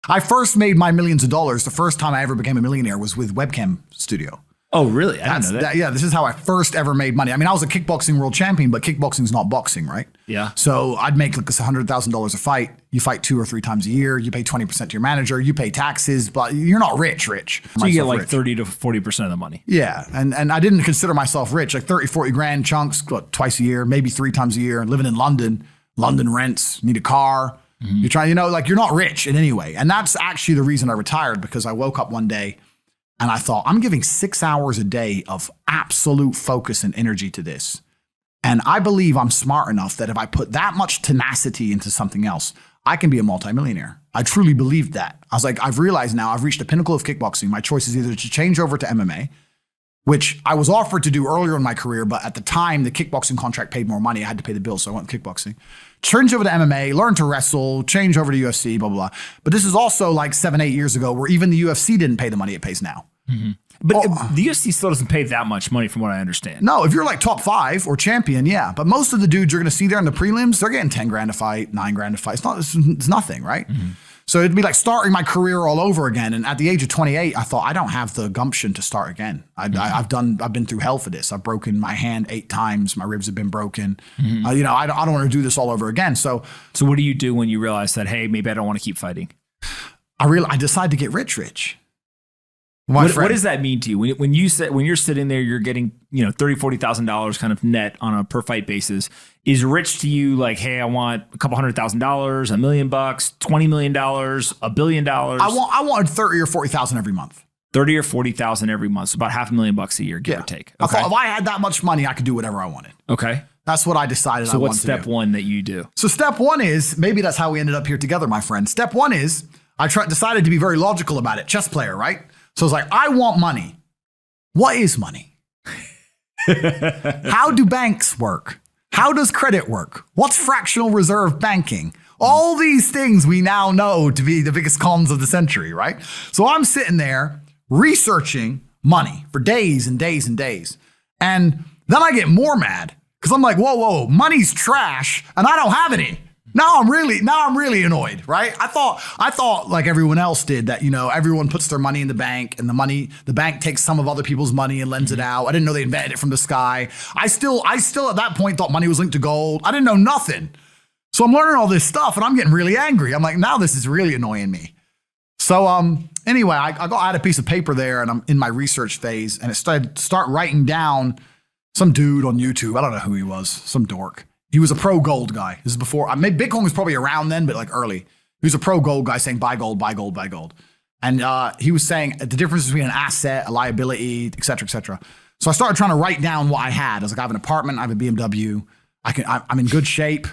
I first made my millions of dollars. The first time I ever became a millionaire was with Webcam Studio. Oh, really? I didn't know that. Yeah, this is how I first ever made money. I mean, I was a kickboxing world champion, but kickboxing's not boxing, right? Yeah. So I'd make like $100,000 a fight. You fight 2 or 3 times a year. You pay 20% to your manager. You pay taxes, but you're not rich. So you get like 30 to 40% of the money. Yeah. And I didn't consider myself rich, like 30, 40 grand chunks, twice a year, maybe 3 times a year, living in London. London rents, need a car. You're trying, you're not rich in any way. And that's actually the reason I retired, because I woke up one day and I thought, I'm giving 6 hours a day of absolute focus and energy to this. And I believe I'm smart enough that if I put that much tenacity into something else, I can be a multimillionaire. I truly believed that. I was like, I've realized now I've reached the pinnacle of kickboxing. My choice is either to change over to MMA, which I was offered to do earlier in my career, but at the time, the kickboxing contract paid more money. I had to pay the bills, so I went with kickboxing. Change over to MMA, learn to wrestle, change over to UFC, blah, blah, blah. But this is also like 7, 8 years ago where even the UFC didn't pay the money it pays now. But the UFC still doesn't pay that much money from what I understand. No, if you're like top 5 or champion, yeah. But most of the dudes you're going to see there in the prelims, they're getting 10 grand a fight, 9 grand a fight. It's nothing, right? So it'd be like starting my career all over again. And at the age of 28, I thought, I don't have the gumption to start again. I've been through hell for this. I've broken my hand 8 times. My ribs have been broken. I don't want to do this all over again. So what do you do when you realize that, hey, maybe I don't want to keep fighting? I decided to get rich. What does that mean to you? When you're sitting there, you're getting, $30,000, $40,000 kind of net on a per fight basis. Is rich to you like, hey, I want a couple $100,000, $1 million, $20 million, $1 billion? I wanted 30 or 40,000 every month. 30 or 40,000 every month. So about $500,000 a year, give or take. Okay. I thought if I had that much money, I could do whatever I wanted. Okay. That's what I decided I wanted to do. So what's step one that you do? So step one is, maybe that's how we ended up here together, my friend. Step one is, I decided to be very logical about it. Chess player, right? So it's like, I want money. What is money? How do banks work? How does credit work? What's fractional reserve banking? All these things we now know to be the biggest cons of the century, right? So I'm sitting there researching money for days and days and days. And then I get more mad because I'm like, whoa, money's trash and I don't have any. Now I'm really annoyed, right? I thought like everyone else did that, everyone puts their money in the bank and the bank takes some of other people's money and lends it out. I didn't know they invented it from the sky. I still at that point thought money was linked to gold. I didn't know nothing. So I'm learning all this stuff and I'm getting really angry. I'm like, now this is really annoying me. So anyway, I had a piece of paper there and I'm in my research phase and it start writing down some dude on YouTube. I don't know who he was, some dork. He was a pro gold guy. This is before, maybe Bitcoin was probably around then, but like early. He was a pro gold guy saying buy gold, buy gold, buy gold. And he was saying the difference between an asset, a liability, et cetera, et cetera. So I started trying to write down what I had. I was like, I have an apartment, I have a BMW. I'm in good shape,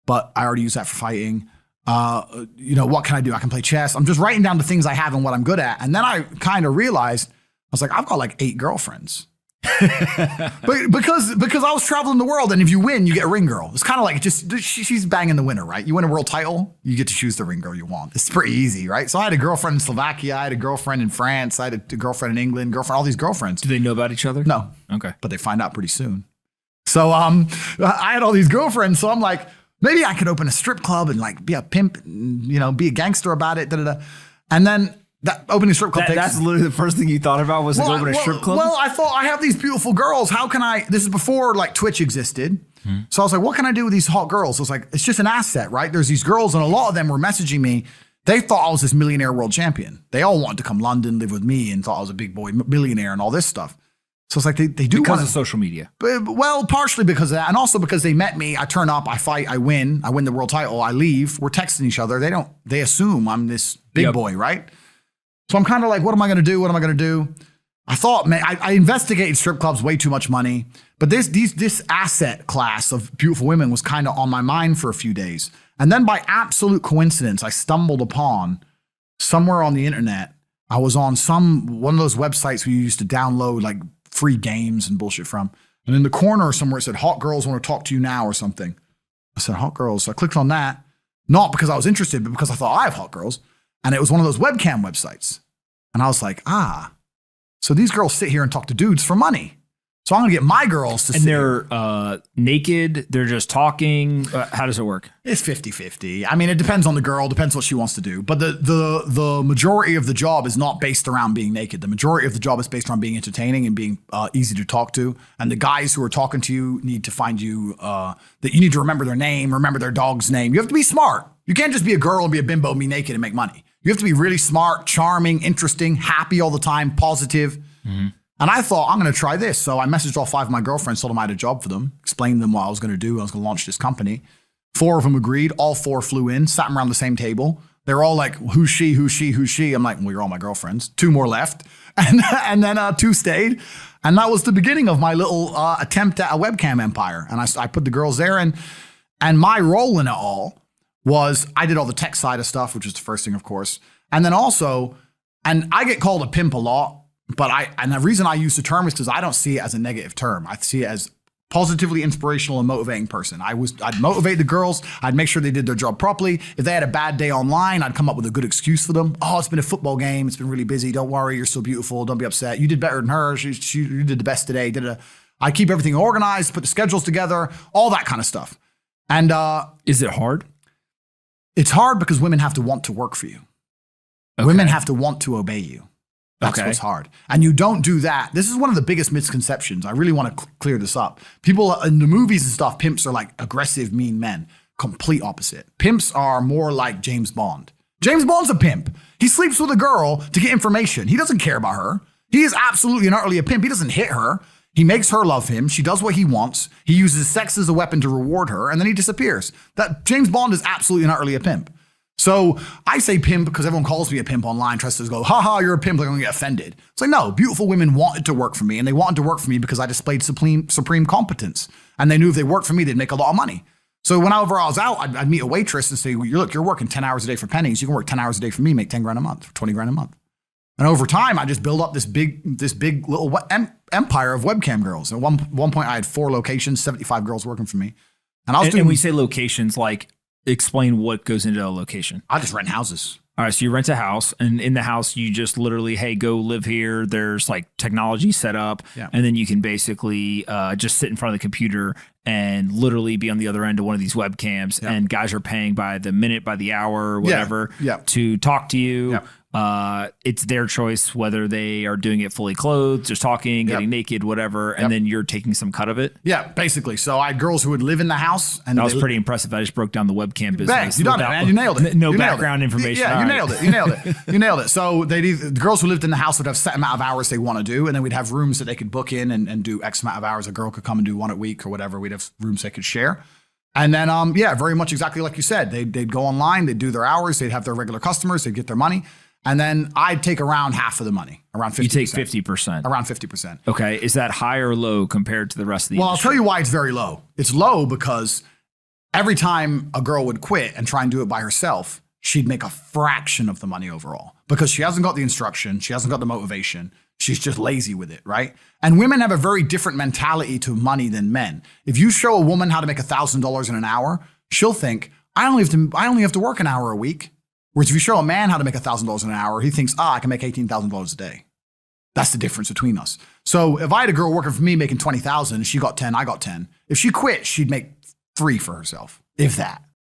but I already use that for fighting. What can I do? I can play chess. I'm just writing down the things I have and what I'm good at. And then I kind of realized, I was like, I've got like 8 girlfriends. But because I was traveling the world, and if you win, you get a ring girl. It's kind of like she's banging the winner, right? You win a world title, you get to choose the ring girl you want. It's pretty easy, right? So I had a girlfriend in Slovakia, I had a girlfriend in France, I had a girlfriend in England, all these girlfriends. Do they know about each other? No. Okay. But they find out pretty soon. So I had all these girlfriends, so I'm like, maybe I could open a strip club and like be a pimp, and, be a gangster about it, And then that opening strip club that's literally the first thing you thought about was open a strip club? Well, I thought I have these beautiful girls. How can this is before like Twitch existed. So I was like, what can I do with these hot girls? I was like, it's just an asset, right? There's these girls and a lot of them were messaging me. They thought I was this millionaire world champion. They all wanted to come London, live with me and thought I was a big boy millionaire and all this stuff. So it's like they do because of social media. Well, partially because of that. And also because they met me. I turn up, I fight, I win the world title, I leave. We're texting each other. They assume I'm this big boy, right? So I'm kind of like, what am I going to do? What am I going to do? I thought, man, I investigated strip clubs, way too much money. But this asset class of beautiful women was kind of on my mind for a few days. And then by absolute coincidence, I stumbled upon somewhere on the internet. I was on one of those websites where you used to download like free games and bullshit from. And in the corner somewhere it said, hot girls want to talk to you now or something. I said, hot girls. So I clicked on that, not because I was interested, but because I thought I have hot girls. And it was one of those webcam websites. And I was like, so these girls sit here and talk to dudes for money. So I'm going to get my girls to and they're naked. They're just talking. How does it work? It's 50-50. I mean, it depends on the girl, depends what she wants to do. But the majority of the job is not based around being naked. The majority of the job is based around being entertaining and being easy to talk to. And the guys who are talking to you need to find you, that you need to remember their name, remember their dog's name. You have to be smart. You can't just be a girl and be a bimbo and be naked and make money. You have to be really smart, charming, interesting, happy all the time, positive. Mm-hmm. And I thought, I'm going to try this. So I messaged all 5 of my girlfriends, told them I had a job for them, explained to them what I was going to do. I was going to launch this company. 4 of them agreed. All 4 flew in, sat around the same table. They were all like, who's she, who's she, who's she? I'm like, well, you're all my girlfriends. 2 more left. And then 2 stayed. And that was the beginning of my little attempt at a webcam empire. And I put the girls there. And my role in it all was I did all the tech side of stuff, which is the first thing, of course. And then also, and I get called a pimp a lot. But and the reason I use the term is because I don't see it as a negative term. I see it as positively inspirational and motivating person. I'd motivate the girls. I'd make sure they did their job properly. If they had a bad day online, I'd come up with a good excuse for them. Oh, it's been a football game. It's been really busy. Don't worry. You're so beautiful. Don't be upset. You did better than her. You did the best today. I keep everything organized, put the schedules together, all that kind of stuff. And is it hard? It's hard because women have to want to work for you. Okay. Women have to want to obey you. That's what's hard. And you don't do that. This is one of the biggest misconceptions. I really want to clear this up. People in the movies and stuff, pimps are like aggressive, mean men. Complete opposite. Pimps are more like James Bond. James Bond's a pimp. He sleeps with a girl to get information. He doesn't care about her. He is absolutely and utterly a pimp. He doesn't hit her. He makes her love him. She does what he wants. He uses sex as a weapon to reward her, and then he disappears. That James Bond is absolutely and utterly a pimp. So I say pimp because everyone calls me a pimp online, tries to go, haha, you're a pimp, they're going to get offended. It's like, no, beautiful women wanted to work for me, and they wanted to work for me because I displayed supreme competence. And they knew if they worked for me, they'd make a lot of money. So whenever I was out, I'd meet a waitress and say, well, you're working 10 hours a day for pennies. You can work 10 hours a day for me, make 10 grand a month, 20 grand a month. And over time, I just built up this big little empire of webcam girls. At one point, I had 4 locations, 75 girls working for me. And I was doing. And we say locations like, explain what goes into a location. I just rent houses. All right. So you rent a house, and in the house, you just literally, hey, go live here. There's like technology set up. Yeah. And then you can basically just sit in front of the computer and literally be on the other end of one of these webcams. Yeah. And guys are paying by the minute, by the hour, whatever, to talk to you. Yeah. It's their choice whether they are doing it fully clothed, just talking, getting naked, whatever, and then you're taking some cut of it. Yeah, basically. So I had girls who would live in the house, and that was pretty impressive. I just broke down the webcam business. Bang, you done it, man. You nailed it. No background information. Yeah, you nailed it. You nailed it. You nailed it. So the girls who lived in the house would have set amount of hours they want to do, and then we'd have rooms that they could book in and do X amount of hours. A girl could come and do 1 a week or whatever. We'd have rooms they could share. And then, very much exactly like you said. They'd go online, they'd do their hours, they'd have their regular customers, they'd get their money. And then I'd take around half of the money, around 50%. You take 50%. Around 50%. Okay. Is that high or low compared to the rest of the industry? I'll tell you why it's very low. It's low because every time a girl would quit and try and do it by herself, she'd make a fraction of the money overall because she hasn't got the instruction. She hasn't got the motivation. She's just lazy with it, right? And women have a very different mentality to money than men. If you show a woman how to make $1,000 in an hour, she'll think, I only have to work an hour a week. Whereas if you show a man how to make $1,000 an hour, he thinks, I can make $18,000 a day. That's the difference between us. So if I had a girl working for me making $20,000, she got 10, I got 10. If she quit, she'd make 3 for herself, if that.